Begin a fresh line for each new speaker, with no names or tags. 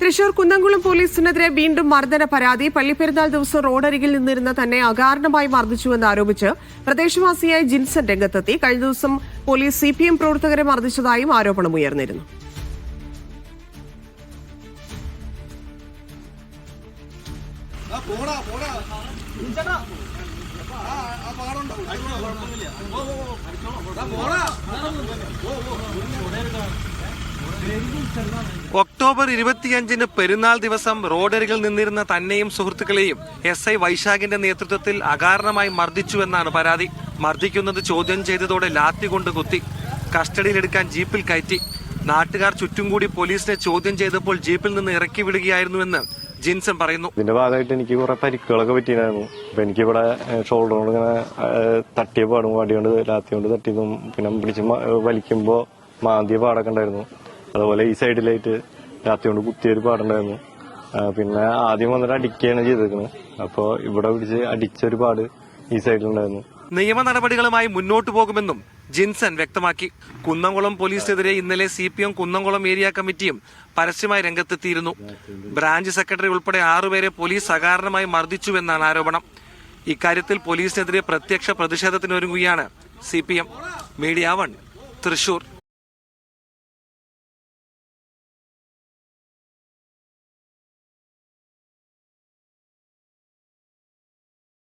തൃശൂർ കുന്നംകുളം പോലീസിനെതിരെ വീണ്ടും മർദ്ദന പരാതി. പള്ളിപ്പെരുന്നാൾ ദിവസം റോഡരികിൽ നിന്നിരുന്ന തന്നെ അകാരണമായി മർദ്ദിച്ചുവെന്ന് ആരോപിച്ച് പ്രദേശവാസിയായ ജിൻസൺ രംഗത്തെത്തി. കഴിഞ്ഞ ദിവസം പോലീസ് CPM പ്രവർത്തകരെ മർദ്ദിച്ചതായും ആരോപണമുയർന്നിരുന്നു.
ഒക്ടോബർ 25-ന് പെരുന്നാൾ ദിവസം റോഡരികിൽ നിന്നിരുന്ന തന്നെയും സുഹൃത്തുക്കളെയും SI വൈശാഖിന്റെ നേതൃത്വത്തിൽ അകാരണമായി മർദ്ദിച്ചുവെന്നാണ് പരാതി. മർദ്ദിക്കുന്നത് ചോദ്യം ചെയ്തതോടെ ലാത്തി കൊണ്ട് കുത്തി, കസ്റ്റഡിയിലെടുക്കാൻ ജീപ്പിൽ കയറ്റി. നാട്ടുകാർ ചുറ്റും കൂടി പോലീസിനെ ചോദ്യം ചെയ്തപ്പോൾ ജീപ്പിൽ നിന്ന് ഇറക്കി വിടുകയായിരുന്നുവെന്ന് ജിൻസൺ പറയുന്നു.
ഇതിന്റെ ഭാഗമായിട്ട് എനിക്ക് കുറെ പരിക്കുകളൊക്കെ പറ്റിയിരുന്നു. അപ്പൊ എനിക്കിവിടെ ഷോൾഡർ കൊണ്ട് ഇങ്ങനെ തട്ടിയ പാടും, വടി കൊണ്ട് ലാത്തി കൊണ്ട് തട്ടിയതും, പിന്നെ പിടിച്ച് വലിക്കുമ്പോ മാന്തിയ പാടൊക്കെ ഉണ്ടായിരുന്നു. അതുപോലെ ഈ സൈഡിലായിട്ട് ലാത്തി കൊണ്ട് കുത്തിയൊരു പാടുണ്ടായിരുന്നു. പിന്നെ ആദ്യം വന്നിട്ട് അടിക്കുകയാണ് ചെയ്തേക്കുന്നത്. അപ്പോൾ ഇവിടെ പിടിച്ച് അടിച്ചൊരു പാട് ഈ സൈഡിലുണ്ടായിരുന്നു.
നിയമ നടപടികളുമായി മുന്നോട്ടു പോകുമെന്നും ജിൻസൺ വ്യക്തമാക്കി. കുന്നംകുളം പോലീസിനെതിരെ ഇന്നലെ CPM കുന്നംകുളം ഏരിയ കമ്മിറ്റിയും പരസ്യമായി രംഗത്തെത്തിയിരുന്നു. ബ്രാഞ്ച് സെക്രട്ടറി ഉൾപ്പെടെ 6 പേരെ പോലീസ് അകാരണമായി മർദ്ദിച്ചുവെന്നാണ് ആരോപണം. ഇക്കാര്യത്തിൽ പോലീസിനെതിരെ പ്രത്യക്ഷ പ്രതിഷേധത്തിനൊരുങ്ങുകയാണ് CPM. മീഡിയ 1 തൃശൂർ.